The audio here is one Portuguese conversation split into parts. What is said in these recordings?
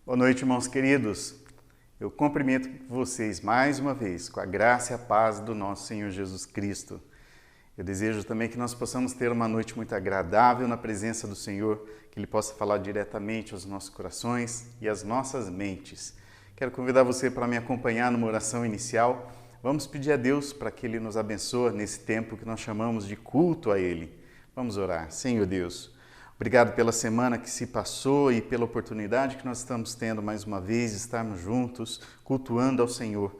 Boa noite, irmãos queridos. Eu cumprimento vocês mais uma vez com a graça e a paz do nosso Senhor Jesus Cristo. Eu desejo também que nós possamos ter uma noite muito agradável na presença do Senhor, que Ele possa falar diretamente aos nossos corações e às nossas mentes. Quero convidar você para me acompanhar numa oração inicial. Vamos pedir a Deus para que Ele nos abençoe nesse tempo que nós chamamos de culto a Ele. Vamos orar. Senhor Deus, obrigado pela semana que se passou e pela oportunidade que nós estamos tendo mais uma vez de estarmos juntos, cultuando ao Senhor,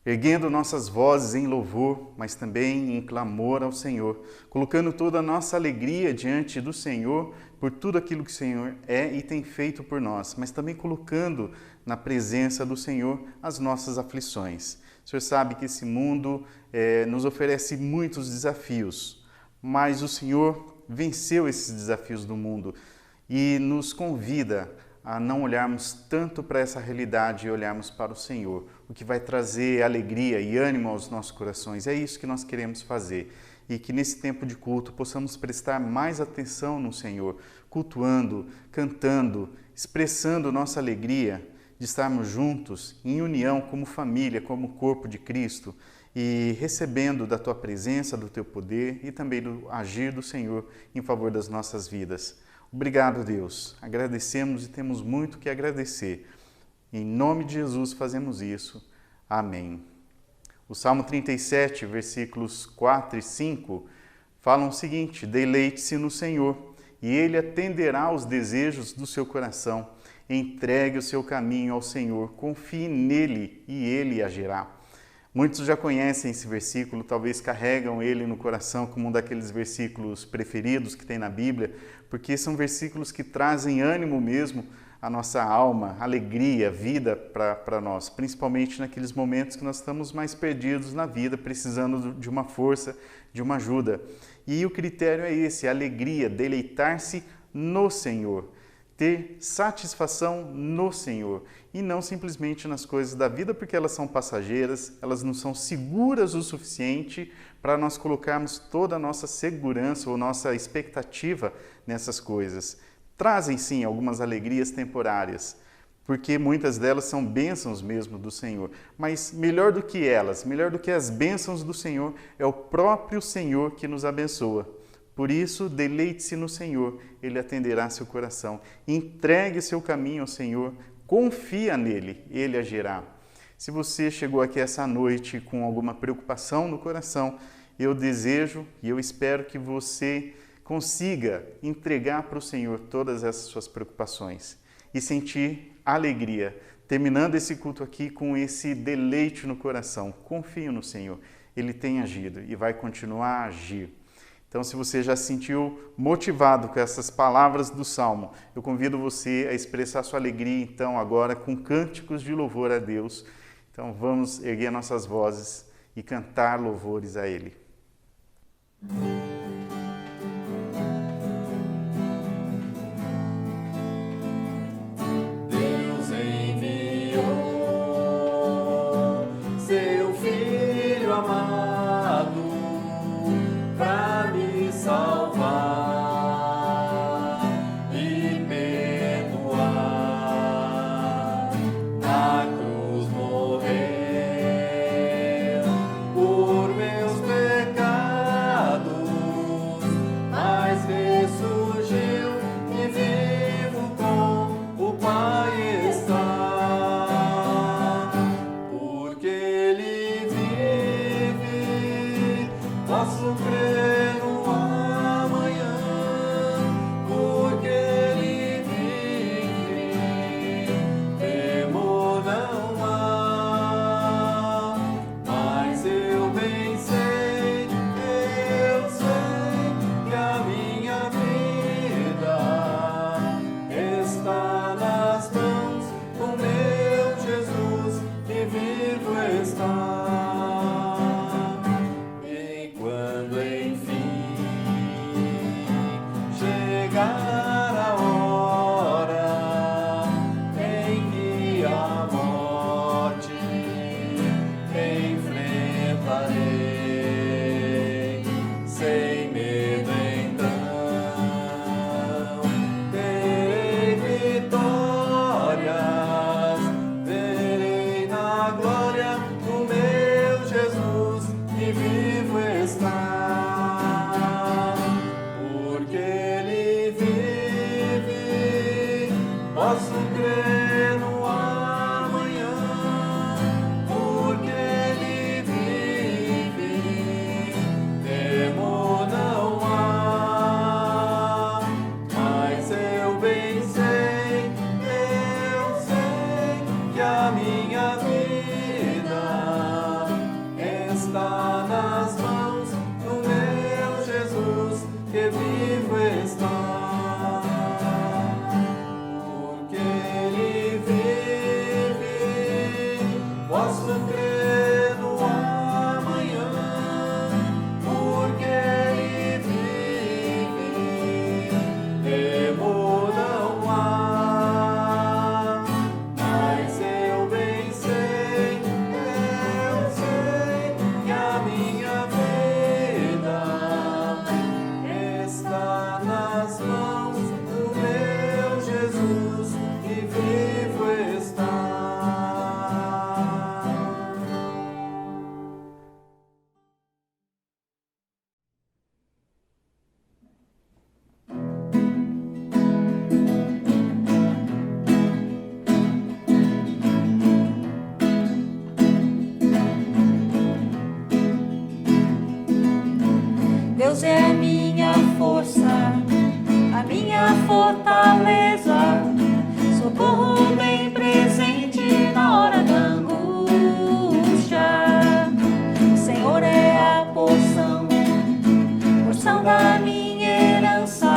erguendo nossas vozes em louvor, mas também em clamor ao Senhor, colocando toda a nossa alegria diante do Senhor por tudo aquilo que o Senhor é e tem feito por nós, mas também colocando na presença do Senhor as nossas aflições. O Senhor sabe que esse mundo nos oferece muitos desafios, mas o Senhor venceu esses desafios do mundo e nos convida a não olharmos tanto para essa realidade e olharmos para o Senhor, o que vai trazer alegria e ânimo aos nossos corações. É isso que nós queremos fazer e que nesse tempo de culto possamos prestar mais atenção no Senhor, cultuando, cantando, expressando nossa alegria de estarmos juntos, em união como família, como corpo de Cristo, e recebendo da Tua presença, do Teu poder e também do agir do Senhor em favor das nossas vidas. Obrigado, Deus. Agradecemos e temos muito que agradecer. Em nome de Jesus fazemos isso. Amém. O Salmo 37, versículos 4 e 5, falam o seguinte: deleite-se no Senhor, e Ele atenderá aos desejos do seu coração. Entregue o seu caminho ao Senhor, confie nele e Ele agirá. Muitos já conhecem esse versículo, talvez carregam ele no coração como um daqueles versículos preferidos que tem na Bíblia, porque são versículos que trazem ânimo mesmo à nossa alma, alegria, vida para nós, principalmente naqueles momentos que nós estamos mais perdidos na vida, precisando de uma força, de uma ajuda. E o critério é esse, a alegria, deleitar-se no Senhor, ter satisfação no Senhor e não simplesmente nas coisas da vida, porque elas são passageiras, elas não são seguras o suficiente para nós colocarmos toda a nossa segurança ou nossa expectativa nessas coisas. Trazem sim algumas alegrias temporárias, porque muitas delas são bênçãos mesmo do Senhor, mas melhor do que elas, melhor do que as bênçãos do Senhor, é o próprio Senhor que nos abençoa. Por isso, deleite-se no Senhor, Ele atenderá seu coração. Entregue seu caminho ao Senhor, confia nele, Ele agirá. Se você chegou aqui essa noite com alguma preocupação no coração, eu desejo e eu espero que você consiga entregar para o Senhor todas essas suas preocupações e sentir alegria, terminando esse culto aqui com esse deleite no coração. Confie no Senhor, Ele tem agido e vai continuar a agir. Então, se você já se sentiu motivado com essas palavras do Salmo, eu convido você a expressar sua alegria, então, agora com cânticos de louvor a Deus. Então, vamos erguer nossas vozes e cantar louvores a Ele. Deus enviou seu Filho amado para me salvar e perdoar. Na cruz morreu por meus pecados posso crer no amanhã, porque Ele vive, temor não há. Mas eu bem sei que a minha vida está nas mãos do meu Jesus, que vivo está. Porque Ele vive, posso crer no amanhã. Porque Ele vive, temor não há. Mas eu bem sei que a minha vida está nas mãos do meu Jesus, que vivo está. Deus é a minha força, a minha fortaleza, socorro bem presente na hora da angústia. O Senhor é a porção da minha herança,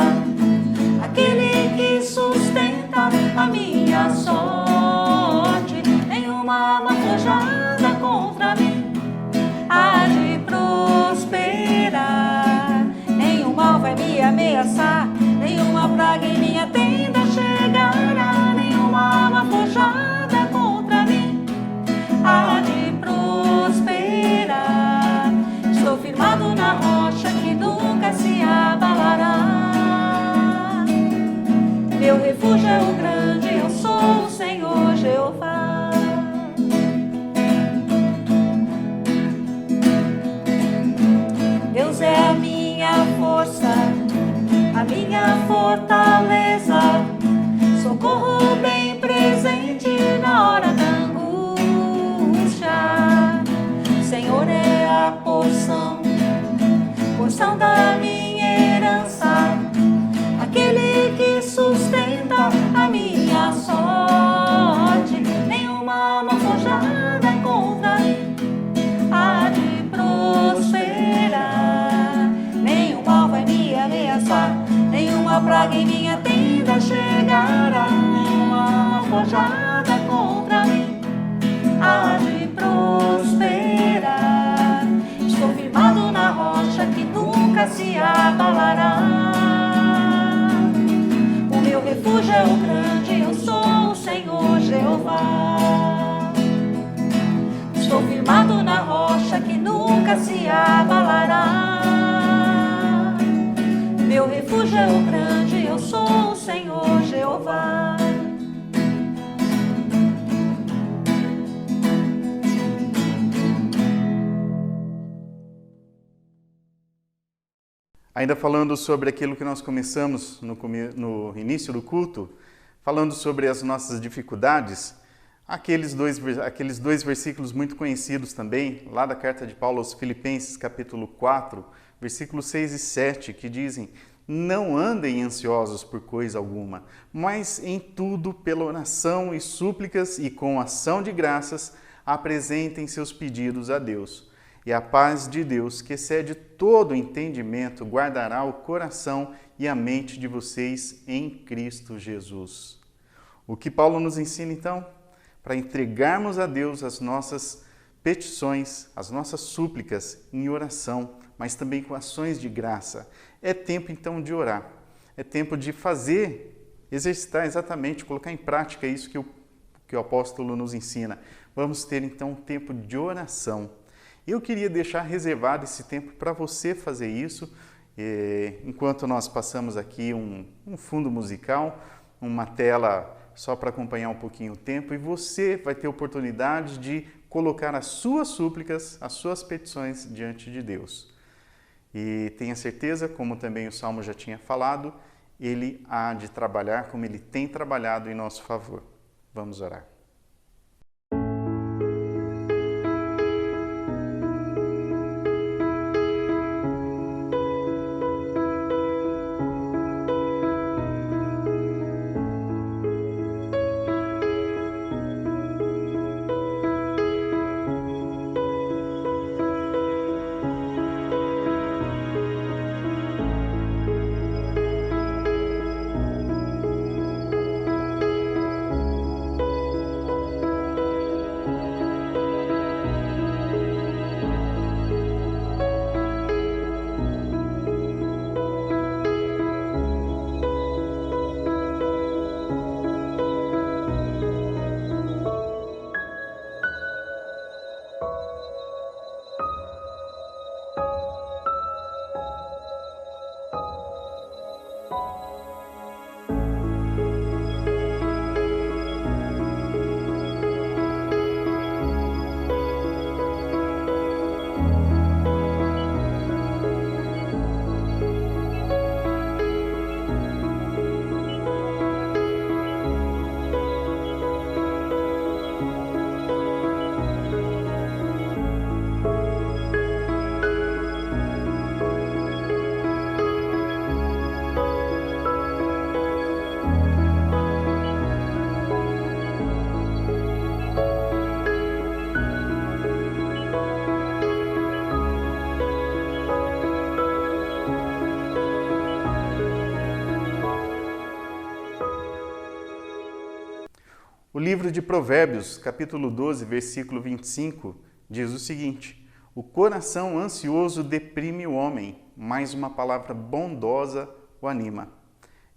aquele que sustenta a minha sorte. Nenhuma arma forjada contra mim há de prosperar, nenhum mal vai me ameaçar, nenhuma praga em minha tenda chegará, nenhuma arma forjada contra mim há de prosperar. Estou firmado na rocha que nunca se abalará. Meu refúgio é o grande, eu sou o Senhor Jeová. Deus é a minha força, a minha fortaleza, socorro bem presente na hora da angústia. O Senhor é a porção da minha herança, aquele que sustenta a minha sorte. Nenhuma arma forjada contra mim há de prosperar, nenhum mal vai me ameaçar, nenhuma praga em minha tenda chegará, nenhuma arma forjada contra mim há de prosperar. Estou firmado na rocha que nunca se abalará. O meu refúgio é o grande, eu sou o Senhor Jeová. Estou firmado na rocha que nunca se abalará. Meu refúgio é o grande, eu sou o Senhor Jeová. Ainda falando sobre aquilo que nós começamos no início do culto, falando sobre as nossas dificuldades, aqueles dois versículos muito conhecidos também, lá da carta de Paulo aos Filipenses, capítulo 4, versículos 6 e 7, que dizem: não andem ansiosos por coisa alguma, mas em tudo, pela oração e súplicas e com ação de graças, apresentem seus pedidos a Deus. E a paz de Deus, que excede todo entendimento, guardará o coração e a mente de vocês em Cristo Jesus. O que Paulo nos ensina, então? Para entregarmos a Deus as nossas petições, as nossas súplicas em oração, mas também com ações de graça. É tempo, então, de orar. É tempo de exercitar exatamente, colocar em prática isso que o apóstolo nos ensina. Vamos ter, então, um tempo de oração. Eu queria deixar reservado esse tempo para você fazer isso, enquanto nós passamos aqui um fundo musical, uma tela só para acompanhar um pouquinho o tempo, e você vai ter oportunidade de colocar as suas súplicas, as suas petições diante de Deus. E tenha certeza, como também o Salmo já tinha falado, Ele há de trabalhar como Ele tem trabalhado em nosso favor. Vamos orar. O livro de Provérbios, capítulo 12, versículo 25, diz o seguinte: o coração ansioso deprime o homem, mas uma palavra bondosa o anima.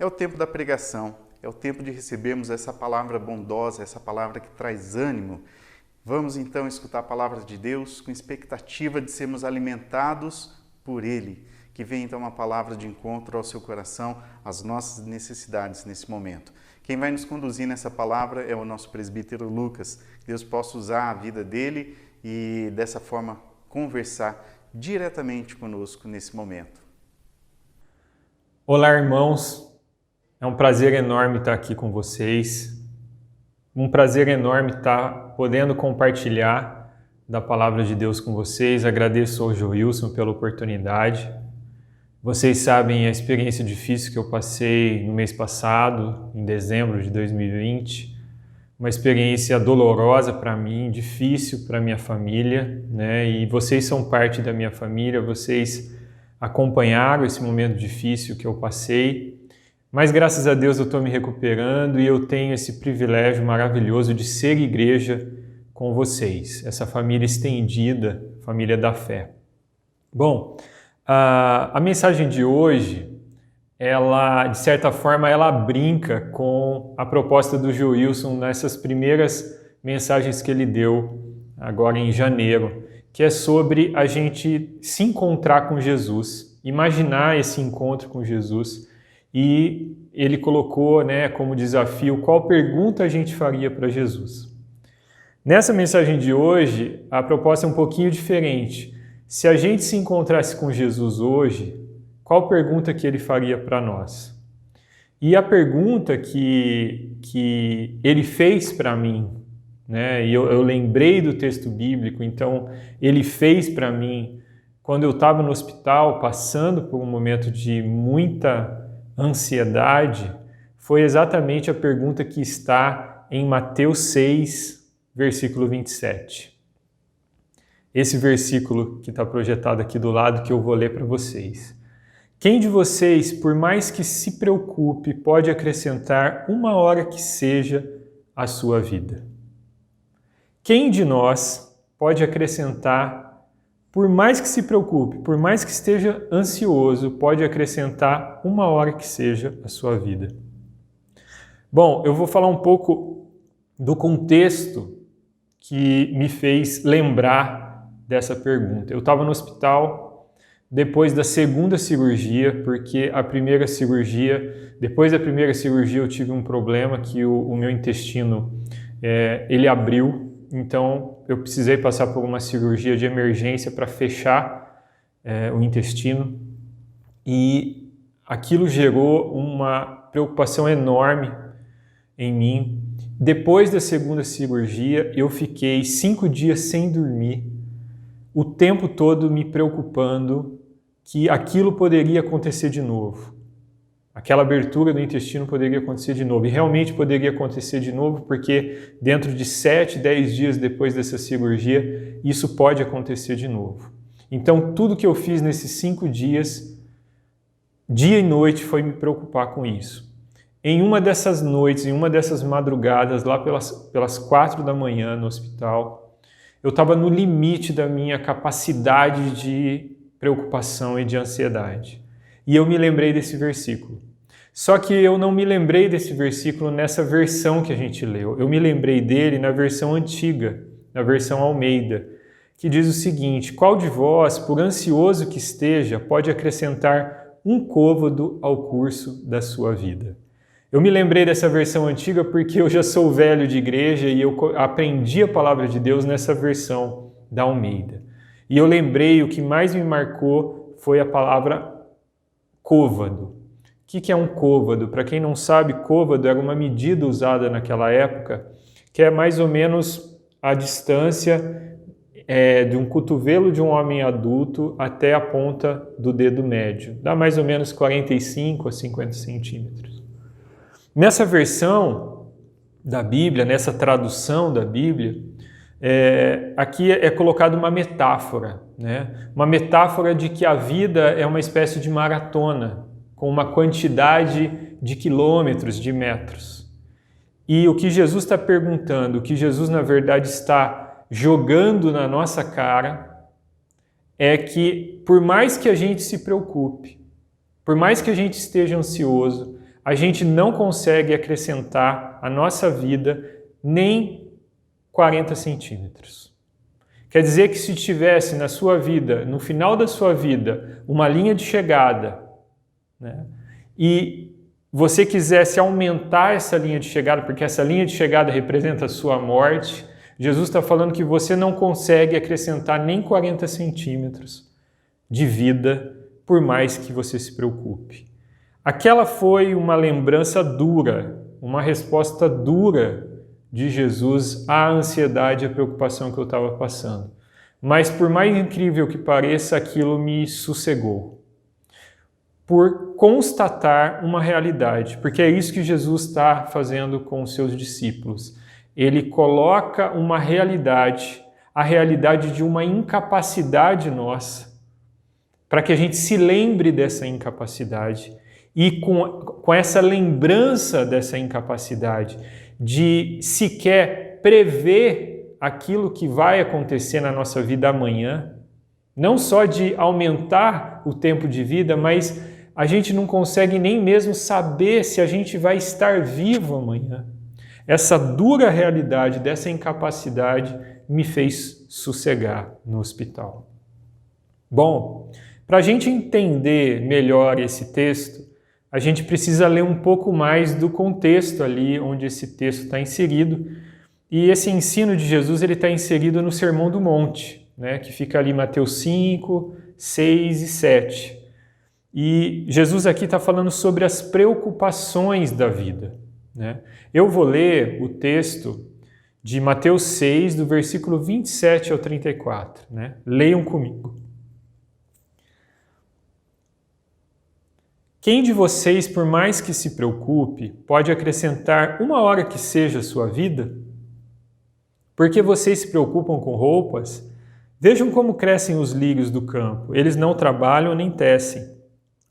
É o tempo da pregação, é o tempo de recebermos essa palavra bondosa, essa palavra que traz ânimo. Vamos então escutar a palavra de Deus com expectativa de sermos alimentados por Ele. Que venha então uma palavra de encontro ao seu coração, às nossas necessidades nesse momento. Quem vai nos conduzir nessa palavra é o nosso presbítero Lucas. Deus possa usar a vida dele e dessa forma conversar diretamente conosco nesse momento. Olá, irmãos. É um prazer enorme estar aqui com vocês. Um prazer enorme estar podendo compartilhar da palavra de Deus com vocês. Agradeço ao Joilson pela oportunidade. Vocês sabem a experiência difícil que eu passei no mês passado, em dezembro de 2020. Uma experiência dolorosa para mim, difícil para minha família, né? E vocês são parte da minha família, vocês acompanharam esse momento difícil que eu passei. Mas graças a Deus eu estou me recuperando e eu tenho esse privilégio maravilhoso de ser igreja com vocês. Essa família estendida, família da fé. Bom, a mensagem de hoje, ela, de certa forma, ela brinca com a proposta do Joilson nessas primeiras mensagens que ele deu agora em janeiro, que é sobre a gente se encontrar com Jesus, imaginar esse encontro com Jesus, e ele colocou, né, como desafio qual pergunta a gente faria para Jesus. Nessa mensagem de hoje, a proposta é um pouquinho diferente. Se a gente se encontrasse com Jesus hoje, qual pergunta que ele faria para nós? E a pergunta que ele fez para mim, né? E eu lembrei do texto bíblico, então ele fez para mim quando eu estava no hospital, passando por um momento de muita ansiedade, foi exatamente a pergunta que está em Mateus 6, versículo 27. Esse versículo que está projetado aqui do lado que eu vou ler para vocês. Quem de vocês, por mais que se preocupe, pode acrescentar uma hora que seja à sua vida? Quem de nós pode acrescentar, por mais que se preocupe, por mais que esteja ansioso, pode acrescentar uma hora que seja à sua vida? Bom, eu vou falar um pouco do contexto que me fez lembrar dessa pergunta. Eu estava no hospital depois da segunda cirurgia, porque depois da primeira cirurgia eu tive um problema que o meu intestino ele abriu, então eu precisei passar por uma cirurgia de emergência para fechar o intestino, e aquilo gerou uma preocupação enorme em mim. Depois da segunda cirurgia, eu fiquei 5 dias sem dormir, o tempo todo me preocupando que aquilo poderia acontecer de novo. Aquela abertura do intestino poderia acontecer de novo. E realmente poderia acontecer de novo, porque dentro de 7, 10 dias depois dessa cirurgia, isso pode acontecer de novo. Então, tudo que eu fiz nesses 5 dias, dia e noite, foi me preocupar com isso. Em uma dessas noites, em uma dessas madrugadas, lá pelas 4 da manhã no hospital, eu estava no limite da minha capacidade de preocupação e de ansiedade. E eu me lembrei desse versículo. Só que eu não me lembrei desse versículo nessa versão que a gente leu. Eu me lembrei dele na versão antiga, na versão Almeida, que diz o seguinte: qual de vós, por ansioso que esteja, pode acrescentar um côvado ao curso da sua vida? Eu me lembrei dessa versão antiga porque eu já sou velho de igreja e eu aprendi a palavra de Deus nessa versão da Almeida. E eu lembrei, o que mais me marcou foi a palavra côvado. O que é um côvado? Para quem não sabe, côvado era uma medida usada naquela época, que é mais ou menos a distância de um cotovelo de um homem adulto até a ponta do dedo médio. Dá mais ou menos 45 a 50 centímetros. Nessa versão da Bíblia, nessa tradução da Bíblia, aqui é colocada uma metáfora, né? Uma metáfora de que a vida é uma espécie de maratona, com uma quantidade de quilômetros, de metros. E o que Jesus está perguntando, o que Jesus na verdade está jogando na nossa cara, é que por mais que a gente se preocupe, por mais que a gente esteja ansioso, a gente não consegue acrescentar à nossa vida nem 40 centímetros. Quer dizer que se tivesse na sua vida, no final da sua vida, uma linha de chegada, né, e você quisesse aumentar essa linha de chegada, porque essa linha de chegada representa a sua morte, Jesus está falando que você não consegue acrescentar nem 40 centímetros de vida, por mais que você se preocupe. Aquela foi uma lembrança dura, uma resposta dura de Jesus à ansiedade e à preocupação que eu estava passando. Mas por mais incrível que pareça, aquilo me sossegou. Por constatar uma realidade, porque é isso que Jesus está fazendo com os seus discípulos. Ele coloca uma realidade, a realidade de uma incapacidade nossa, para que a gente se lembre dessa incapacidade e com essa lembrança dessa incapacidade, de sequer prever aquilo que vai acontecer na nossa vida amanhã, não só de aumentar o tempo de vida, mas a gente não consegue nem mesmo saber se a gente vai estar vivo amanhã. Essa dura realidade dessa incapacidade me fez sossegar no hospital. Bom, para a gente entender melhor esse texto, a gente precisa ler um pouco mais do contexto ali onde esse texto está inserido. E esse ensino de Jesus está inserido no Sermão do Monte, né, que fica ali em Mateus 5, 6 e 7. E Jesus aqui está falando sobre as preocupações da vida, né? Eu vou ler o texto de Mateus 6, do versículo 27 ao 34. Né? Leiam comigo. Quem de vocês, por mais que se preocupe, pode acrescentar 1 hora que seja a sua vida? Porque vocês se preocupam com roupas? Vejam como crescem os lírios do campo. Eles não trabalham nem tecem.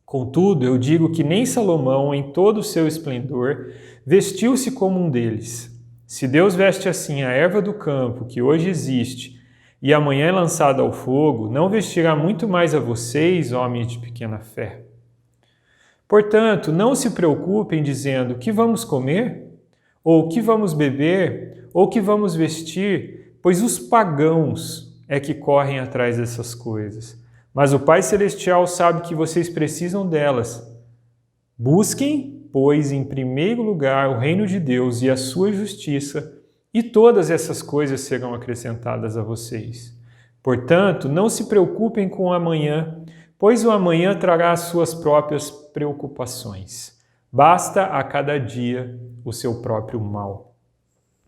Contudo, eu digo que nem Salomão, em todo o seu esplendor, vestiu-se como um deles. Se Deus veste assim a erva do campo, que hoje existe, e amanhã é lançada ao fogo, não vestirá muito mais a vocês, homens de pequena fé. Portanto, não se preocupem dizendo: que vamos comer? Ou que vamos beber? Ou que vamos vestir? Pois os pagãos é que correm atrás dessas coisas. Mas o Pai Celestial sabe que vocês precisam delas. Busquem, pois, em primeiro lugar o reino de Deus e a sua justiça, e todas essas coisas serão acrescentadas a vocês. Portanto, não se preocupem com o amanhã, pois o amanhã trará as suas próprias preocupações. Basta a cada dia o seu próprio mal.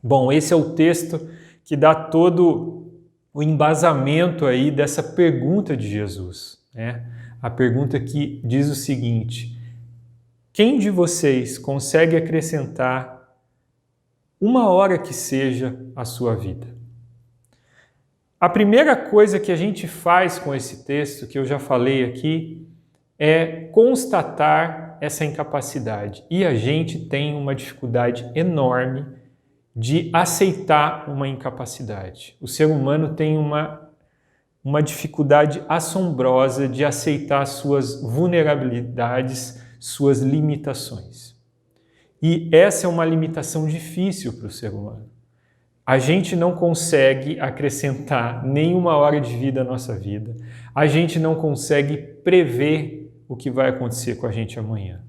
Bom, esse é o texto que dá todo o embasamento aí dessa pergunta de Jesus, né? A pergunta que diz o seguinte: quem de vocês consegue acrescentar uma hora que seja à sua vida? A primeira coisa que a gente faz com esse texto, que eu já falei aqui, é constatar essa incapacidade. E a gente tem uma dificuldade enorme de aceitar uma incapacidade. O ser humano tem uma dificuldade assombrosa de aceitar suas vulnerabilidades, suas limitações. E essa é uma limitação difícil para o ser humano. A gente não consegue acrescentar nenhuma hora de vida à nossa vida. A gente não consegue prever o que vai acontecer com a gente amanhã.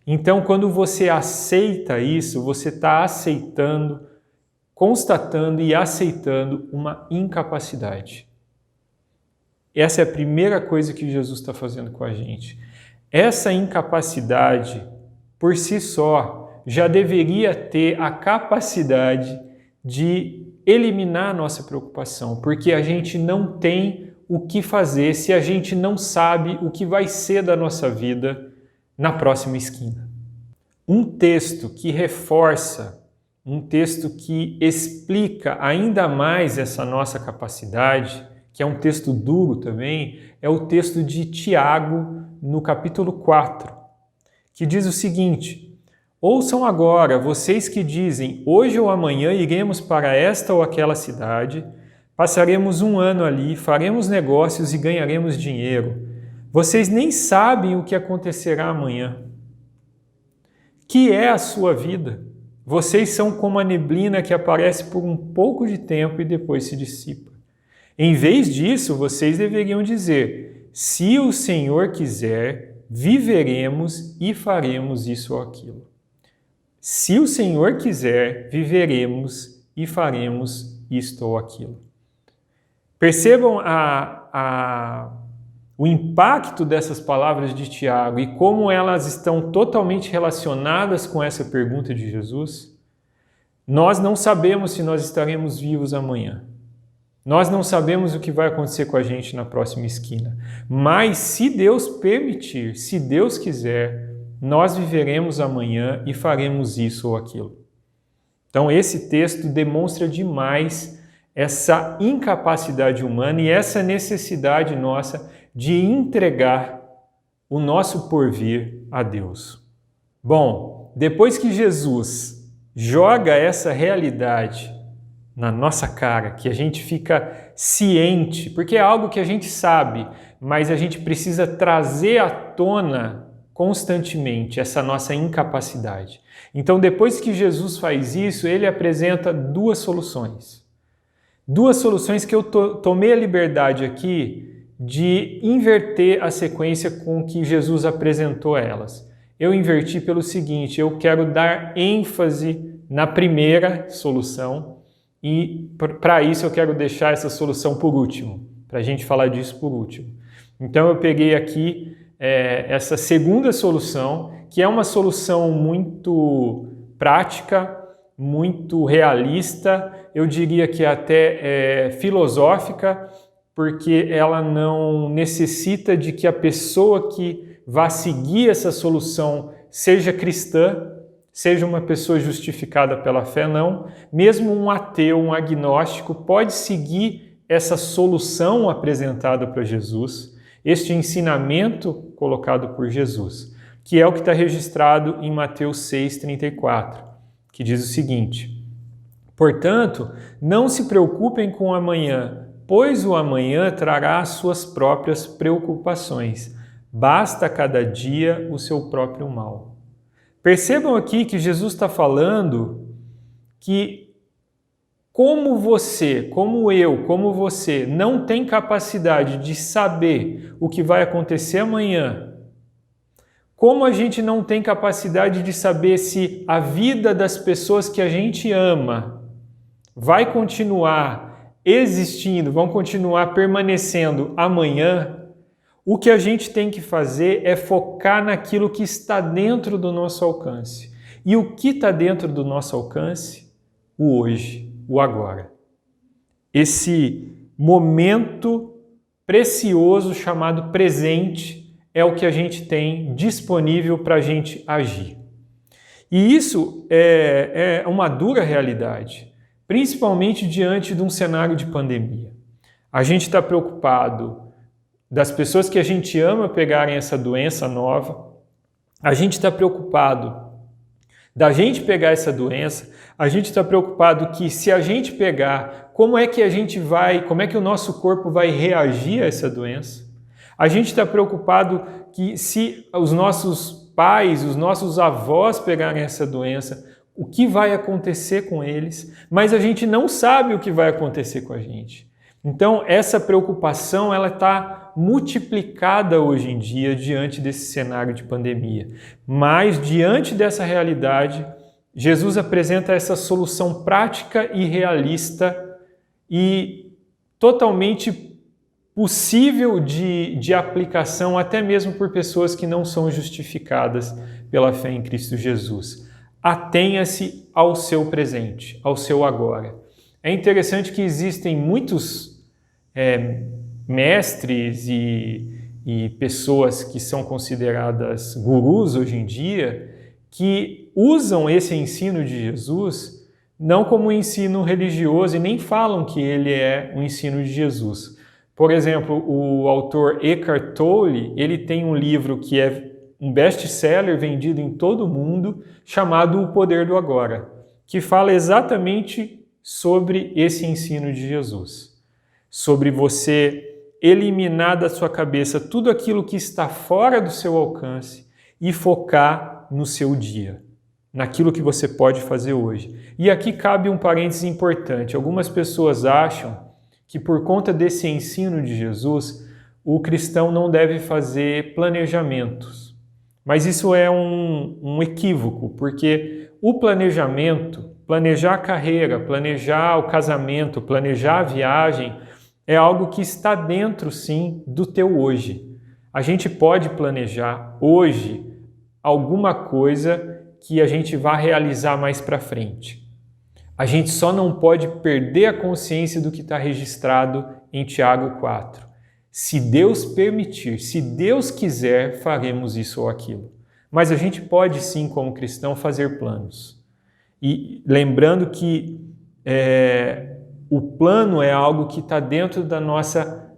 Então, quando você aceita isso, você está aceitando, constatando e aceitando uma incapacidade. Essa é a primeira coisa que Jesus está fazendo com a gente. Essa incapacidade, por si só, já deveria ter a capacidade de eliminar a nossa preocupação, porque a gente não tem o que fazer se a gente não sabe o que vai ser da nossa vida na próxima esquina. Um texto que reforça, um texto que explica ainda mais essa nossa capacidade, que é um texto duro também, é o texto de Tiago, no capítulo 4, que diz o seguinte: ouçam agora, vocês que dizem, hoje ou amanhã iremos para esta ou aquela cidade, passaremos um ano ali, faremos negócios e ganharemos dinheiro. Vocês nem sabem o que acontecerá amanhã. Que é a sua vida? Vocês são como a neblina que aparece por um pouco de tempo e depois se dissipa. Em vez disso, vocês deveriam dizer, se o Senhor quiser, viveremos e faremos isso ou aquilo. Se o Senhor quiser, viveremos e faremos isto ou aquilo. Percebam o impacto dessas palavras de Tiago e como elas estão totalmente relacionadas com essa pergunta de Jesus? Nós não sabemos se nós estaremos vivos amanhã. Nós não sabemos o que vai acontecer com a gente na próxima esquina. Mas se Deus permitir, se Deus quiser, nós viveremos amanhã e faremos isso ou aquilo. Então esse texto demonstra demais essa incapacidade humana e essa necessidade nossa de entregar o nosso porvir a Deus. Bom, depois que Jesus joga essa realidade na nossa cara, que a gente fica ciente, porque é algo que a gente sabe, mas a gente precisa trazer à tona constantemente essa nossa incapacidade. Então, depois que Jesus faz isso, ele apresenta duas soluções. Duas soluções que eu tomei a liberdade aqui de inverter a sequência com que Jesus apresentou elas. Eu inverti pelo seguinte: eu quero dar ênfase na primeira solução e para isso eu quero deixar essa solução por último, para a gente falar disso por último. Então eu peguei aqui essa segunda solução, que é uma solução muito prática, muito realista, eu diria que até filosófica, porque ela não necessita de que a pessoa que vá seguir essa solução seja cristã, seja uma pessoa justificada pela fé, não. Mesmo um ateu, um agnóstico, pode seguir essa solução apresentada para Jesus, este ensinamento colocado por Jesus, que é o que está registrado em Mateus 6,34, que diz o seguinte: portanto, não se preocupem com o amanhã, pois o amanhã trará as suas próprias preocupações. Basta cada dia o seu próprio mal. Percebam aqui que Jesus está falando que como você, como eu, como você não tem capacidade de saber o que vai acontecer amanhã, como a gente não tem capacidade de saber se a vida das pessoas que a gente ama vai continuar existindo, vão continuar permanecendo amanhã, o que a gente tem que fazer é focar naquilo que está dentro do nosso alcance. E o que está dentro do nosso alcance? O hoje, o agora. Esse momento precioso chamado presente é o que a gente tem disponível para a gente agir. E isso é uma dura realidade, principalmente diante de um cenário de pandemia. A gente está preocupado das pessoas que a gente ama pegarem essa doença nova, a gente está preocupado da gente pegar essa doença, a gente está preocupado que se a gente pegar, como é que o nosso corpo vai reagir a essa doença? A gente está preocupado que se os nossos pais, os nossos avós pegarem essa doença, o que vai acontecer com eles? Mas a gente não sabe o que vai acontecer com a gente. Então, essa preocupação ela está multiplicada hoje em dia diante desse cenário de pandemia. Mas, diante dessa realidade, Jesus apresenta essa solução prática e realista e totalmente possível de aplicação até mesmo por pessoas que não são justificadas pela fé em Cristo Jesus. Atenha-se ao seu presente, ao seu agora. É interessante que existem muitos mestres e pessoas que são consideradas gurus hoje em dia que usam esse ensino de Jesus não como um ensino religioso e nem falam que ele é um ensino de Jesus. Por exemplo, o autor Eckhart Tolle, ele tem um livro que é um best-seller vendido em todo o mundo, chamado O Poder do Agora, que fala exatamente sobre esse ensino de Jesus. Sobre você eliminar da sua cabeça tudo aquilo que está fora do seu alcance e focar no seu dia, naquilo que você pode fazer hoje. E aqui cabe um parênteses importante. Algumas pessoas acham que por conta desse ensino de Jesus, o cristão não deve fazer planejamentos. Mas isso é um equívoco, porque o planejamento, planejar a carreira, planejar o casamento, planejar a viagem, é algo que está dentro, sim, do teu hoje. A gente pode planejar hoje alguma coisa que a gente vá realizar mais para frente. A gente só não pode perder a consciência do que está registrado em Tiago 4. Se Deus permitir, se Deus quiser, faremos isso ou aquilo. Mas a gente pode, sim, como cristão, fazer planos. E lembrando que o plano é algo que está dentro da nossa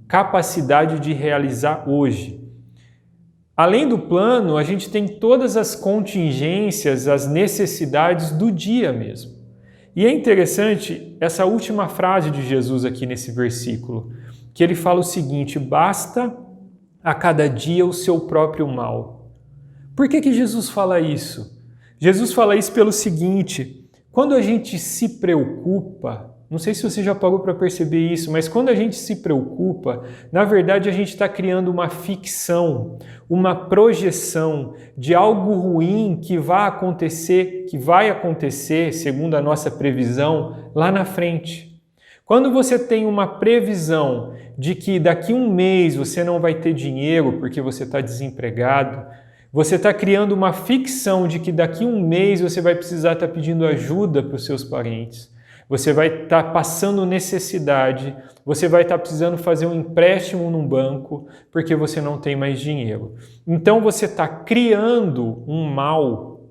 capacidade de realizar hoje. Além do plano, a gente tem todas as contingências, as necessidades do dia mesmo. E é interessante essa última frase de Jesus aqui nesse versículo, que ele fala o seguinte: basta a cada dia o seu próprio mal. Por que Jesus fala isso? Jesus fala isso pelo seguinte: quando a gente se preocupa, não sei se você já parou para perceber isso, mas quando a gente se preocupa, na verdade a gente está criando uma ficção, uma projeção de algo ruim que vai acontecer, segundo a nossa previsão, lá na frente. Quando você tem uma previsão de que daqui a um mês você não vai ter dinheiro porque você está desempregado, você está criando uma ficção de que daqui a um mês você vai precisar estar pedindo ajuda para os seus parentes. Você vai estar passando necessidade, você vai estar precisando fazer um empréstimo num banco porque você não tem mais dinheiro. Então você está criando um mal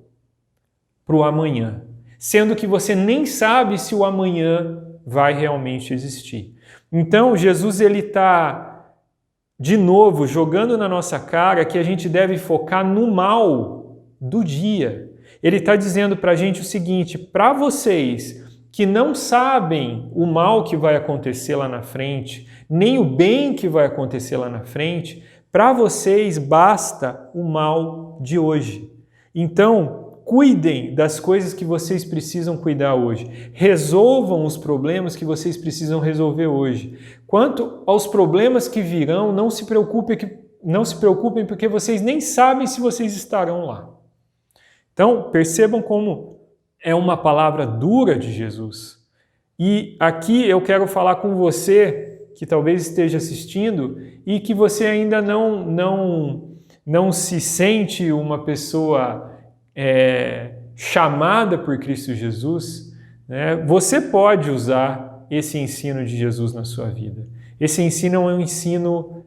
para o amanhã, sendo que você nem sabe se o amanhã vai realmente existir. Então Jesus ele está, de novo, jogando na nossa cara que a gente deve focar no mal do dia. Ele está dizendo para a gente o seguinte: para vocês que não sabem o mal que vai acontecer lá na frente, nem o bem que vai acontecer lá na frente, para vocês basta o mal de hoje. Então, cuidem das coisas que vocês precisam cuidar hoje. Resolvam os problemas que vocês precisam resolver hoje. Quanto aos problemas que virão, não se preocupem porque vocês nem sabem se vocês estarão lá. Então, percebam como é uma palavra dura de Jesus. E aqui eu quero falar com você que talvez esteja assistindo e que você ainda não se sente uma pessoa chamada por Cristo Jesus, né? Você pode usar esse ensino de Jesus na sua vida. Esse ensino é um ensino,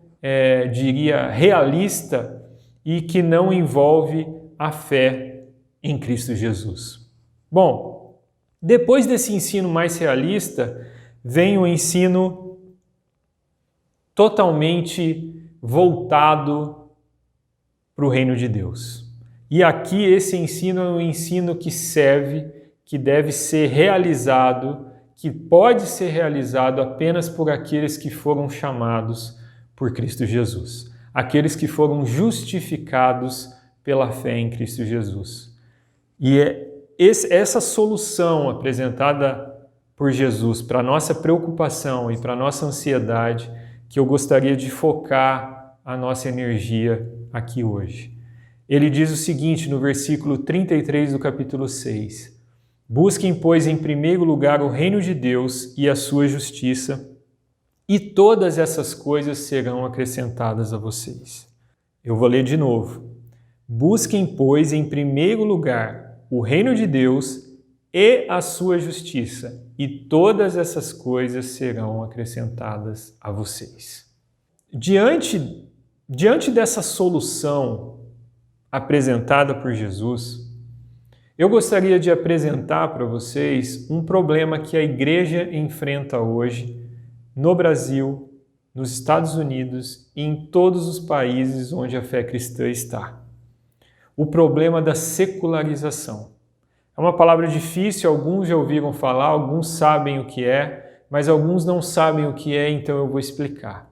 diria, realista e que não envolve a fé em Cristo Jesus. Bom, depois desse ensino mais realista, vem o ensino totalmente voltado para o reino de Deus. E aqui esse ensino é um ensino que serve, que deve ser realizado, que pode ser realizado apenas por aqueles que foram chamados por Cristo Jesus, aqueles que foram justificados pela fé em Cristo Jesus. E essa solução apresentada por Jesus para a nossa preocupação e para a nossa ansiedade que eu gostaria de focar a nossa energia aqui hoje. Ele diz o seguinte no versículo 33 do capítulo 6: Busquem, pois, em primeiro lugar o reino de Deus e a sua justiça, e todas essas coisas serão acrescentadas a vocês. Eu vou ler de novo. Busquem, pois, em primeiro lugar o reino de Deus e a sua justiça, e todas essas coisas serão acrescentadas a vocês. Diante dessa solução apresentada por Jesus, eu gostaria de apresentar para vocês um problema que a igreja enfrenta hoje no Brasil, nos Estados Unidos e em todos os países onde a fé cristã está. O problema da secularização. É uma palavra difícil, alguns já ouviram falar, alguns sabem o que é, mas alguns não sabem o que é, então eu vou explicar.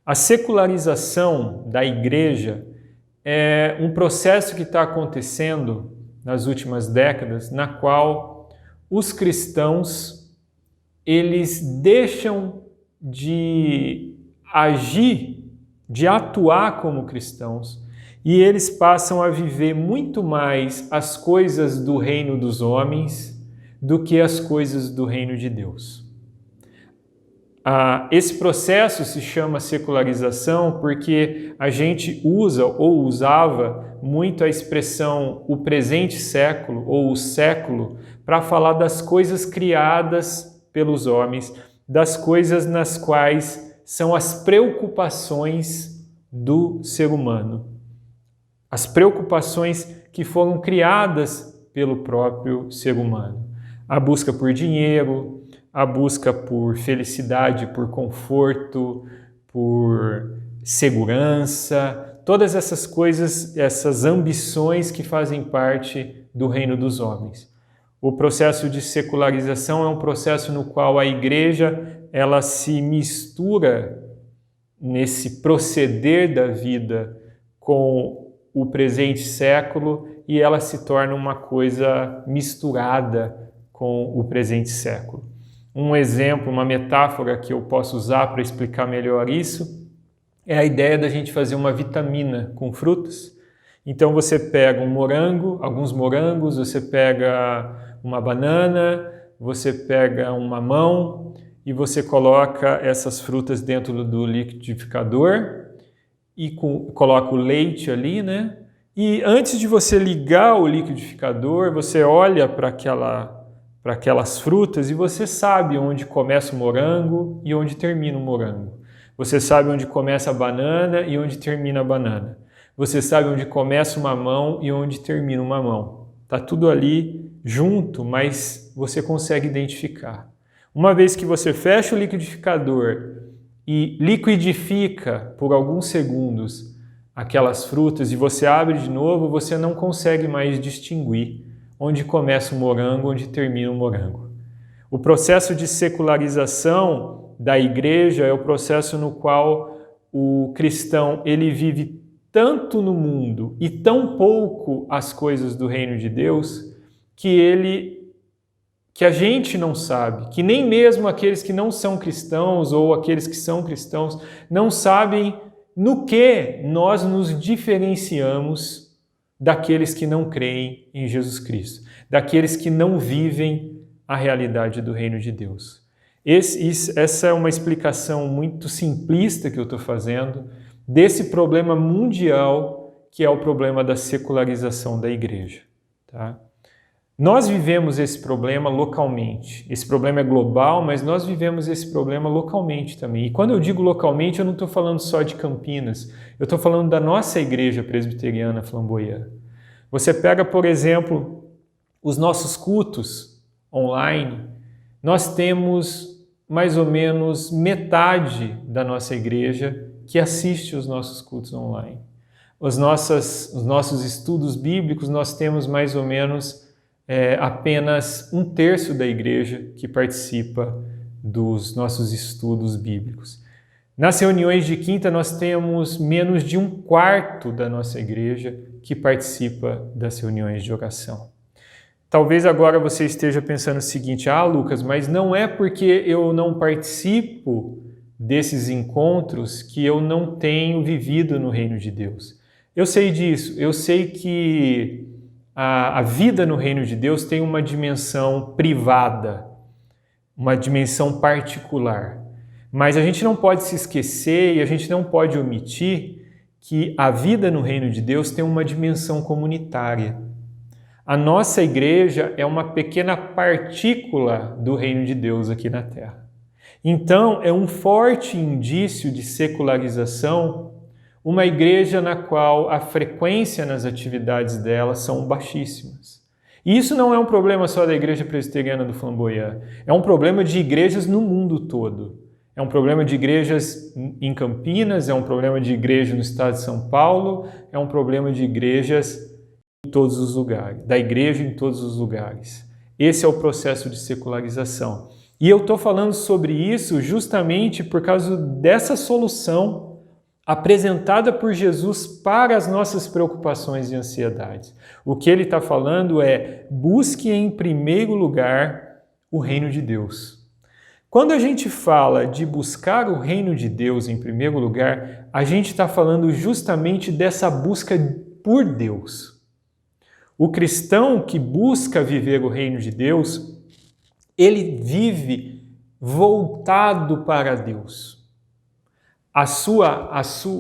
A secularização da igreja é um processo que está acontecendo nas últimas décadas, na qual os cristãos eles deixam de agir, de atuar como cristãos, e eles passam a viver muito mais as coisas do reino dos homens do que as coisas do reino de Deus. Esse processo se chama secularização porque a gente usa ou usava muito a expressão o presente século ou o século para falar das coisas criadas pelos homens, das coisas nas quais são as preocupações do ser humano. As preocupações que foram criadas pelo próprio ser humano. A busca por dinheiro, a busca por felicidade, por conforto, por segurança, todas essas coisas, essas ambições que fazem parte do reino dos homens. O processo de secularização é um processo no qual a igreja ela se mistura nesse proceder da vida com o presente século e ela se torna uma coisa misturada com o presente século. Um exemplo, uma metáfora que eu posso usar para explicar melhor isso é a ideia da gente fazer uma vitamina com frutas. Então você pega um morango, alguns morangos, você pega uma banana, você pega um mamão e você coloca essas frutas dentro do liquidificador e coloca o leite ali, né? E antes de você ligar o liquidificador, você olha para aquelas frutas e você sabe onde começa o morango e onde termina o morango. Você sabe onde começa a banana e onde termina a banana. Você sabe onde começa o mamão e onde termina o mamão. Está tudo ali junto, mas você consegue identificar. Uma vez que você fecha o liquidificador e liquidifica por alguns segundos aquelas frutas e você abre de novo, você não consegue mais distinguir onde começa o morango, onde termina o morango. O processo de secularização da igreja é o processo no qual o cristão ele vive tanto no mundo e tão pouco as coisas do reino de Deus que a gente não sabe, que nem mesmo aqueles que não são cristãos ou aqueles que são cristãos não sabem no que nós nos diferenciamos daqueles que não creem em Jesus Cristo, daqueles que não vivem a realidade do reino de Deus. Essa é uma explicação muito simplista que eu estou fazendo desse problema mundial que é o problema da secularização da igreja. Tá? Nós vivemos esse problema localmente. Esse problema é global, mas nós vivemos esse problema localmente também. E quando eu digo localmente, eu não estou falando só de Campinas. Eu estou falando da nossa igreja presbiteriana Flamboyant. Você pega, por exemplo, os nossos cultos online. Nós temos mais ou menos metade da nossa igreja que assiste os nossos cultos online. Os nossos estudos bíblicos, nós temos mais ou menos apenas 1/3 da igreja que participa dos nossos estudos bíblicos. Nas reuniões de quinta, nós temos menos de 1/4 da nossa igreja que participa das reuniões de oração. Talvez agora você esteja pensando o seguinte: Lucas, mas não é porque eu não participo desses encontros que eu não tenho vivido no reino de Deus. Eu sei disso, eu sei que a vida no reino de Deus tem uma dimensão privada, uma dimensão particular. Mas a gente não pode se esquecer e a gente não pode omitir que a vida no reino de Deus tem uma dimensão comunitária. A nossa igreja é uma pequena partícula do reino de Deus aqui na Terra. Então, é um forte indício de secularização uma igreja na qual a frequência nas atividades dela são baixíssimas. E isso não é um problema só da igreja presbiteriana do Flamboyant, é um problema de igrejas no mundo todo. É um problema de igrejas em Campinas, é um problema de igreja no estado de São Paulo, é um problema de igrejas em todos os lugares, da igreja em todos os lugares. Esse é o processo de secularização. E eu estou falando sobre isso justamente por causa dessa solução apresentada por Jesus para as nossas preocupações e ansiedades. O que ele está falando é: busque em primeiro lugar o reino de Deus. Quando a gente fala de buscar o reino de Deus em primeiro lugar, a gente está falando justamente dessa busca por Deus. O cristão que busca viver o reino de Deus, ele vive voltado para Deus.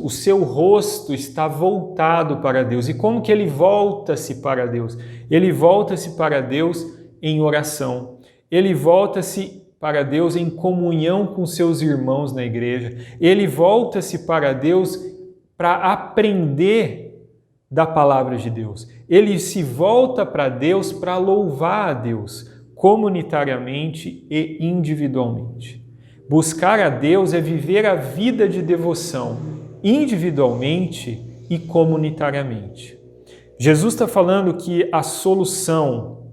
O seu rosto está voltado para Deus. E como que ele volta-se para Deus? Ele volta-se para Deus em oração. Ele volta-se para Deus em comunhão com seus irmãos na igreja. Ele volta-se para Deus para aprender da palavra de Deus. Ele se volta para Deus para louvar a Deus, comunitariamente e individualmente. Buscar a Deus é viver a vida de devoção, individualmente e comunitariamente. Jesus está falando que a solução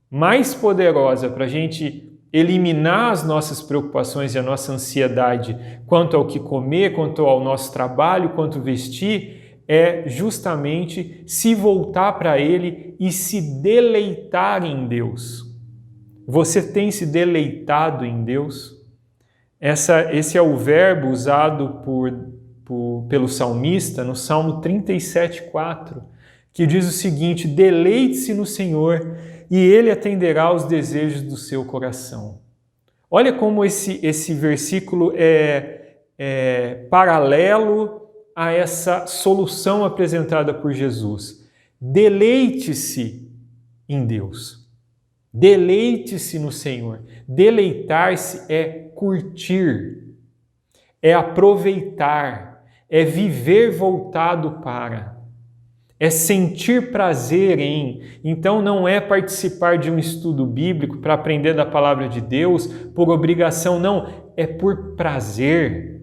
mais poderosa para a gente eliminar as nossas preocupações e a nossa ansiedade quanto ao que comer, quanto ao nosso trabalho, quanto vestir, é justamente se voltar para Ele e se deleitar em Deus. Você tem se deleitado em Deus? Esse é o verbo usado pelo salmista no Salmo 37,4, que diz o seguinte: deleite-se no Senhor e Ele atenderá aos desejos do seu coração. Olha como esse versículo é paralelo a essa solução apresentada por Jesus. Deleite-se em Deus. Deleite-se no Senhor. Deleitar-se é curtir, é aproveitar, é viver voltado para, é sentir prazer em. Então não é participar de um estudo bíblico para aprender da palavra de Deus por obrigação, não, é por prazer.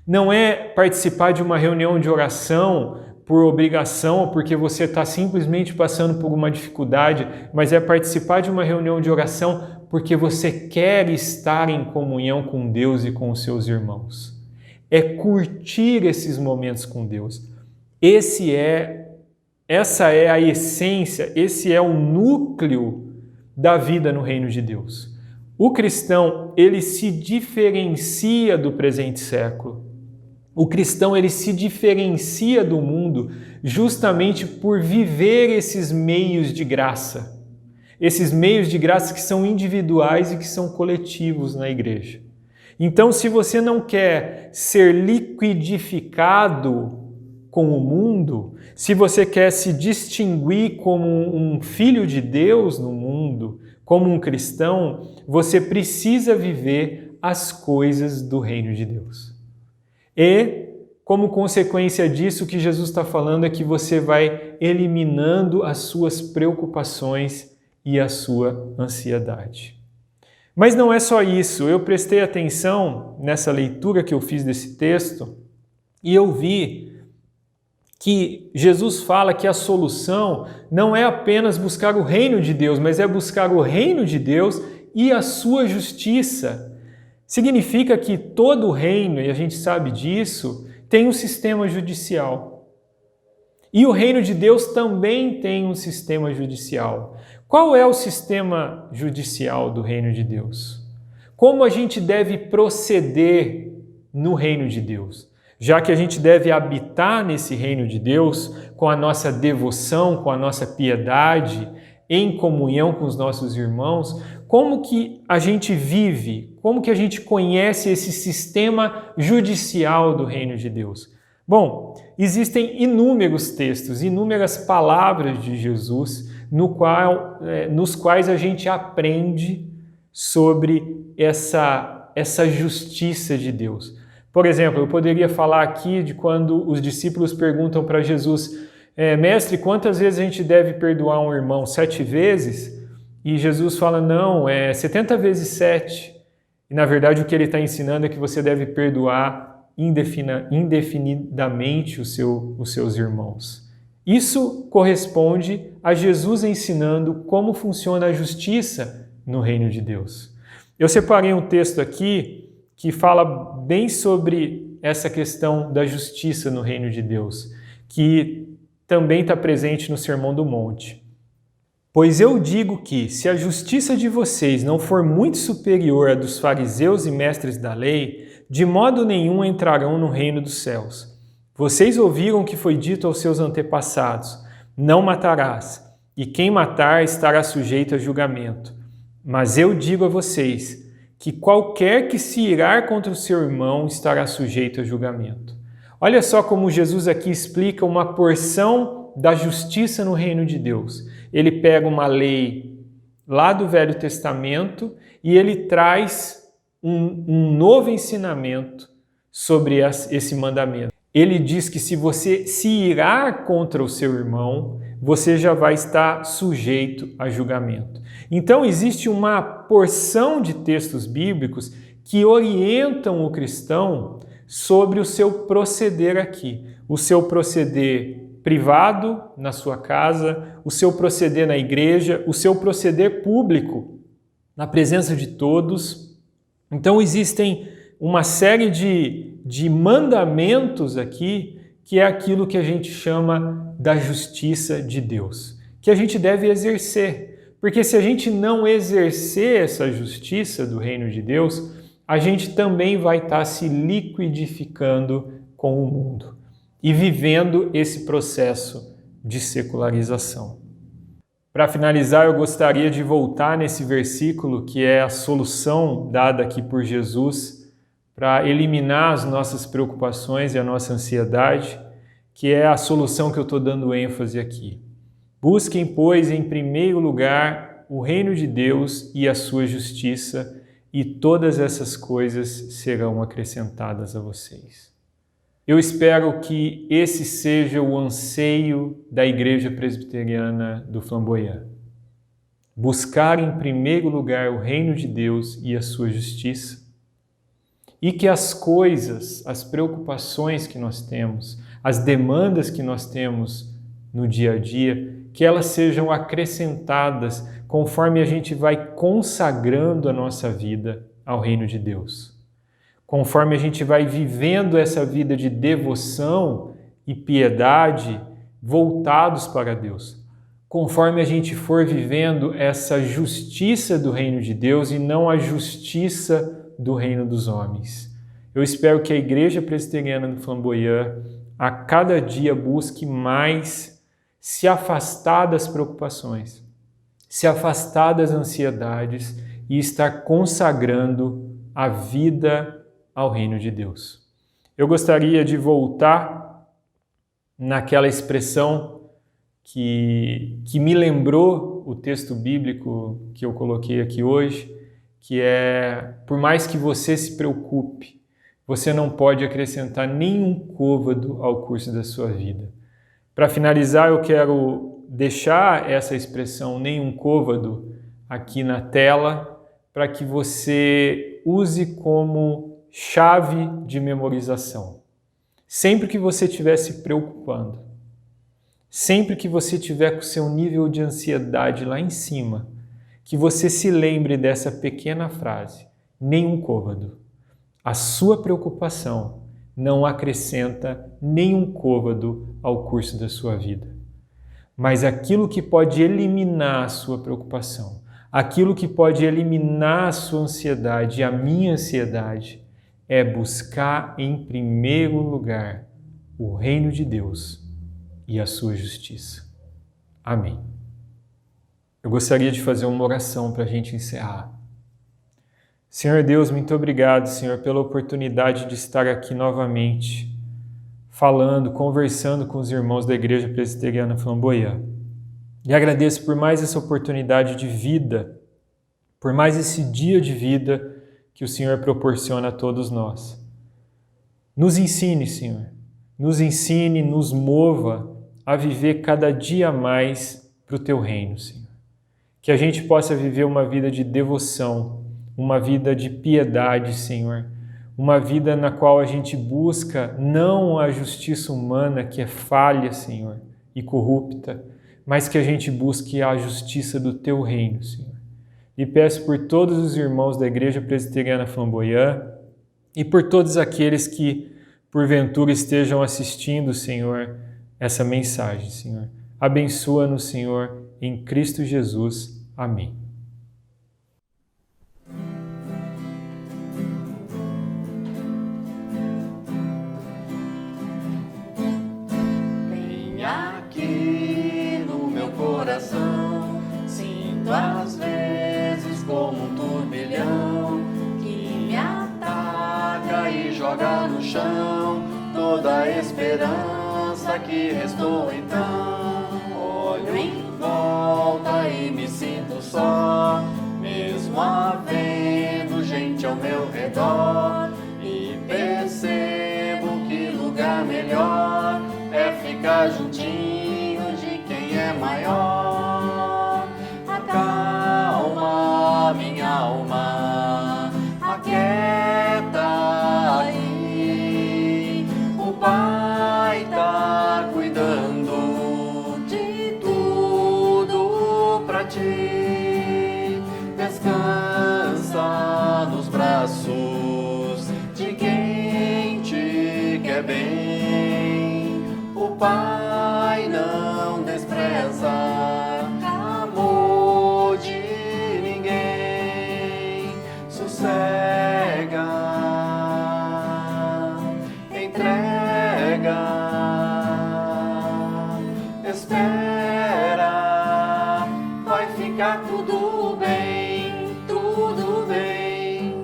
Não é participar de uma reunião de oração por obrigação ou porque você está simplesmente passando por uma dificuldade, mas é participar de uma reunião de oração porque você quer estar em comunhão com Deus e com os seus irmãos. É curtir esses momentos com Deus. Essa é a essência, esse é o núcleo da vida no reino de Deus. O cristão, ele se diferencia do presente século. O cristão, ele se diferencia do mundo justamente por viver esses meios de graça. esses meios de graça que são individuais e que são coletivos na igreja. Então, se você não quer ser liquidificado com o mundo, se você quer se distinguir como um filho de Deus no mundo, como um cristão, você precisa viver as coisas do reino de Deus. E, como consequência disso, o que Jesus está falando é que você vai eliminando as suas preocupações e a sua ansiedade. Mas não é só isso. Eu prestei atenção nessa leitura que eu fiz desse texto e eu vi que Jesus fala que a solução não é apenas buscar o reino de Deus, mas é buscar o reino de Deus e a sua justiça. Significa que todo reino, e a gente sabe disso, tem um sistema judicial. E o reino de Deus também tem um sistema judicial. Qual é o sistema judicial do reino de Deus? Como a gente deve proceder no reino de Deus? Já que a gente deve habitar nesse reino de Deus com a nossa devoção, com a nossa piedade, em comunhão com os nossos irmãos, como que a gente vive, como que a gente conhece esse sistema judicial do reino de Deus? Bom, existem inúmeros textos, inúmeras palavras de Jesus nos quais a gente aprende sobre essa justiça de Deus. Por exemplo, eu poderia falar aqui de quando os discípulos perguntam para Jesus, mestre, quantas vezes a gente deve perdoar um irmão? 7 vezes? E Jesus fala, não, 70 vezes 7. E na verdade o que ele está ensinando é que você deve perdoar indefinidamente os seus irmãos. Isso corresponde a Jesus ensinando como funciona a justiça no reino de Deus. Eu separei um texto aqui que fala bem sobre essa questão da justiça no reino de Deus, que também está presente no Sermão do Monte. Pois eu digo que, se a justiça de vocês não for muito superior à dos fariseus e mestres da lei, de modo nenhum entrarão no reino dos céus. Vocês ouviram o que foi dito aos seus antepassados, não matarás, e quem matar estará sujeito a julgamento. Mas eu digo a vocês que qualquer que se irar contra o seu irmão estará sujeito a julgamento. Olha só como Jesus aqui explica uma porção da justiça no reino de Deus. Ele pega uma lei lá do Velho Testamento e ele traz um novo ensinamento sobre esse mandamento. Ele diz que se você se irar contra o seu irmão, você já vai estar sujeito a julgamento. Então existe uma porção de textos bíblicos que orientam o cristão sobre o seu proceder aqui. O seu proceder privado na sua casa, o seu proceder na igreja, o seu proceder público na presença de todos. Então existem uma série de mandamentos aqui que é aquilo que a gente chama da justiça de Deus, que a gente deve exercer. Porque se a gente não exercer essa justiça do reino de Deus, a gente também vai estar se liquidificando com o mundo e vivendo esse processo de secularização. Para finalizar, eu gostaria de voltar nesse versículo que é a solução dada aqui por Jesus para eliminar as nossas preocupações e a nossa ansiedade, que é a solução que eu estou dando ênfase aqui. Busquem, pois, em primeiro lugar o reino de Deus e a sua justiça, e todas essas coisas serão acrescentadas a vocês. Eu espero que esse seja o anseio da Igreja Presbiteriana do Flamboyant. Buscar em primeiro lugar o reino de Deus e a sua justiça, e que as coisas, as preocupações que nós temos, as demandas que nós temos no dia a dia, que elas sejam acrescentadas conforme a gente vai consagrando a nossa vida ao reino de Deus. Conforme a gente vai vivendo essa vida de devoção e piedade voltados para Deus. Conforme a gente for vivendo essa justiça do reino de Deus e não a justiça do reino dos homens. Eu espero que a Igreja Presbiteriana do Flamboyant a cada dia busque mais se afastar das preocupações, se afastar das ansiedades e estar consagrando a vida ao reino de Deus. Eu gostaria de voltar naquela expressão que me lembrou o texto bíblico que eu coloquei aqui hoje, que é: por mais que você se preocupe, você não pode acrescentar nenhum côvado ao curso da sua vida. Para finalizar, eu quero deixar essa expressão nenhum côvado aqui na tela para que você use como chave de memorização. Sempre que você estiver se preocupando, sempre que você estiver com o seu nível de ansiedade lá em cima, que você se lembre dessa pequena frase: nenhum côvado. A sua preocupação não acrescenta nenhum côvado ao curso da sua vida. Mas aquilo que pode eliminar a sua preocupação, aquilo que pode eliminar a sua ansiedade e a minha ansiedade, é buscar em primeiro lugar o reino de Deus e a sua justiça. Amém. Eu gostaria de fazer uma oração para a gente encerrar. Senhor Deus, muito obrigado, Senhor, pela oportunidade de estar aqui novamente, falando, conversando com os irmãos da Igreja Presbiteriana Flamboyant. E agradeço por mais essa oportunidade de vida, por mais esse dia de vida que o Senhor proporciona a todos nós. Nos ensine, Senhor, nos ensine, nos mova a viver cada dia mais para o Teu reino, Senhor. Que a gente possa viver uma vida de devoção, uma vida de piedade, Senhor, uma vida na qual a gente busca não a justiça humana que é falha, Senhor, e corrupta, mas que a gente busque a justiça do Teu reino, Senhor. E peço por todos os irmãos da Igreja Presbiteriana Flamboyant e por todos aqueles que, porventura, estejam assistindo, Senhor, essa mensagem, Senhor. Abençoa-nos, Senhor, em Cristo Jesus. Amém. Coração, sinto às vezes como um turbilhão que me ataca e joga no chão toda a esperança que restou. Então olho em volta e me sinto só, mesmo havendo gente ao meu redor, e percebo que lugar melhor é ficar juntinho de quem é maior. Acalma minha alma, aquieta aí. O Pai tá cuidando de tudo pra ti. Descansa nos braços de quem te quer bem. O Pai não despreza amor de ninguém. Sossega, entrega, espera, vai ficar tudo bem, tudo bem.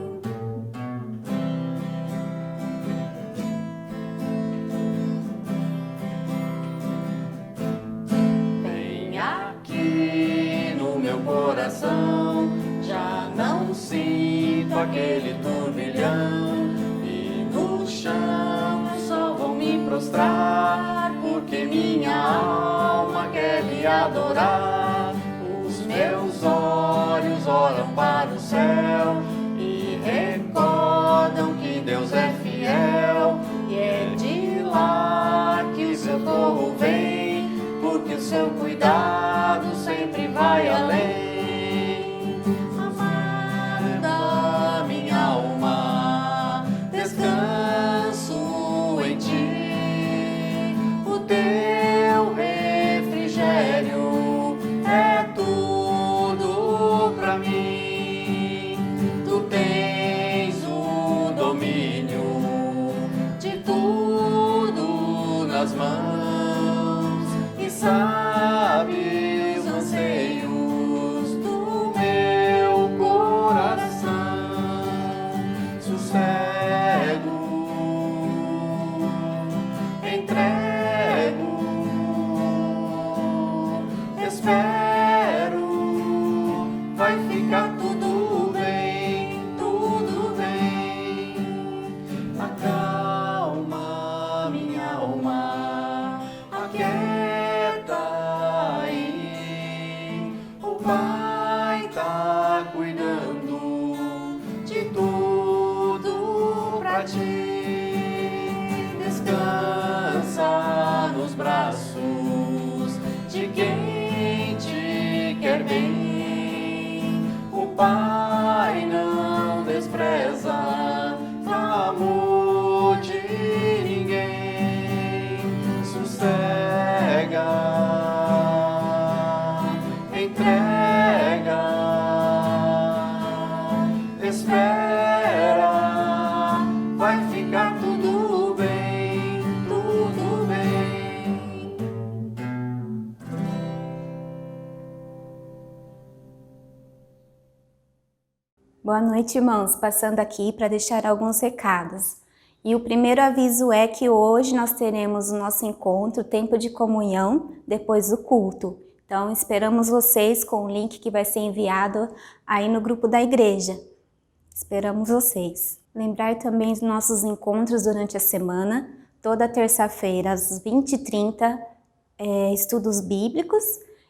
Bem aqui no meu coração, já não sinto aquele turbilhão, e no chão só vou me prostrar, porque minha alma quer lhe adorar. Os meus olhos olham para o céu e recordam que Deus é fiel, e é de lá que o seu socorro vem, porque o seu cuidado sempre vai além. Amada minha alma, descanso em ti, o teu refrigério é tudo pra mim. Tu tens o domínio de tudo nas mãos e sabes entrego, espero, vai ficar tudo bem, tudo bem. Acalma minha alma, aquieta aí. O Pai tá cuidando de tudo pra ti. Descansa nos braços de quem te quer bem. O Pai não despreza amor de ninguém. Sossega, entrega, espera, vai ficar tudo bem, tudo bem. Boa noite, irmãos. Passando aqui para deixar alguns recados. E o primeiro aviso é que hoje nós teremos o nosso encontro, tempo de comunhão, depois do culto. Então, esperamos vocês com o link que vai ser enviado aí no grupo da igreja. Esperamos vocês. Lembrar também dos nossos encontros durante a semana, toda terça-feira às 20h30, estudos bíblicos,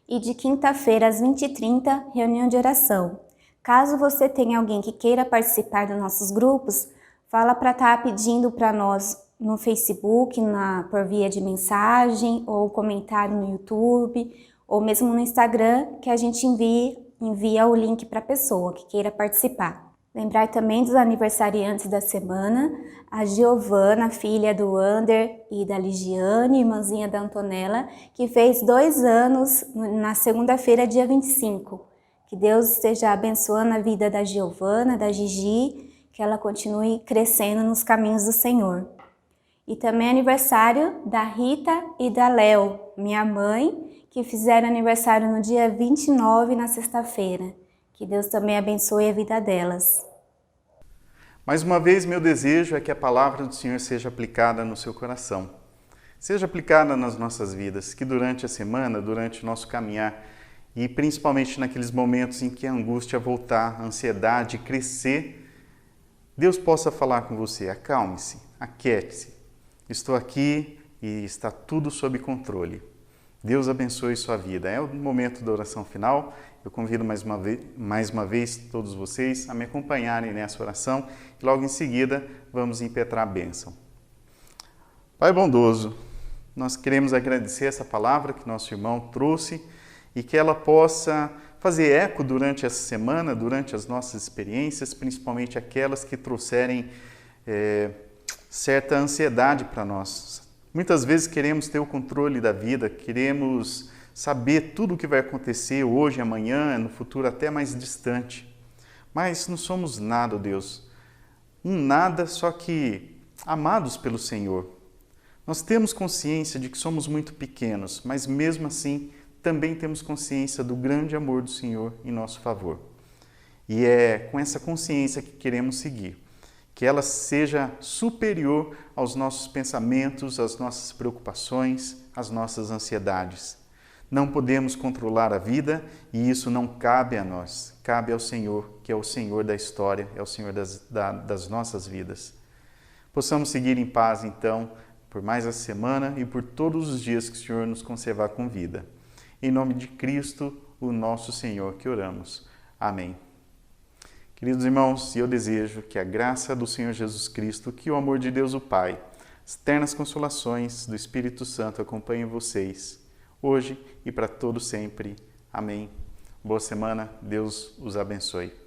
e de quinta-feira às 20h30, reunião de oração. Caso você tenha alguém que queira participar dos nossos grupos, fala para estar pedindo para nós no Facebook, por via de mensagem, ou comentário no YouTube, ou mesmo no Instagram, que a gente envia o link para a pessoa que queira participar. Lembrar também dos aniversariantes da semana, a Giovana, filha do Ander e da Ligiane, irmãzinha da Antonella, que fez 2 anos na segunda-feira, dia 25. Que Deus esteja abençoando a vida da Giovana, da Gigi, que ela continue crescendo nos caminhos do Senhor. E também aniversário da Rita e da Léo, minha mãe, que fizeram aniversário no dia 29, na sexta-feira. Que Deus também abençoe a vida delas. Mais uma vez, meu desejo é que a palavra do Senhor seja aplicada no seu coração. Seja aplicada nas nossas vidas, que durante a semana, durante o nosso caminhar, e principalmente naqueles momentos em que a angústia voltar, a ansiedade crescer, Deus possa falar com você. Acalme-se, aquiete-se. Estou aqui e está tudo sob controle. Deus abençoe sua vida. É o momento da oração final. Eu convido mais uma vez todos vocês a me acompanharem nessa oração e logo em seguida vamos impetrar a bênção. Pai bondoso, nós queremos agradecer essa palavra que nosso irmão trouxe e que ela possa fazer eco durante essa semana, durante as nossas experiências, principalmente aquelas que trouxerem certa ansiedade para nós. Muitas vezes queremos ter o controle da vida, queremos saber tudo o que vai acontecer hoje, amanhã, no futuro até mais distante. Mas não somos nada, Deus. Nada, só que amados pelo Senhor. Nós temos consciência de que somos muito pequenos, mas mesmo assim também temos consciência do grande amor do Senhor em nosso favor. E é com essa consciência que queremos seguir. Que ela seja superior aos nossos pensamentos, às nossas preocupações, às nossas ansiedades. Não podemos controlar a vida e isso não cabe a nós. Cabe ao Senhor, que é o Senhor da história, é o Senhor das nossas vidas. Possamos seguir em paz, então, por mais essa semana e por todos os dias que o Senhor nos conservar com vida. Em nome de Cristo, o nosso Senhor, que oramos. Amém. Queridos irmãos, eu desejo que a graça do Senhor Jesus Cristo, que o amor de Deus o Pai, as ternas consolações do Espírito Santo acompanhem vocês, hoje e para todo sempre. Amém. Boa semana, Deus os abençoe.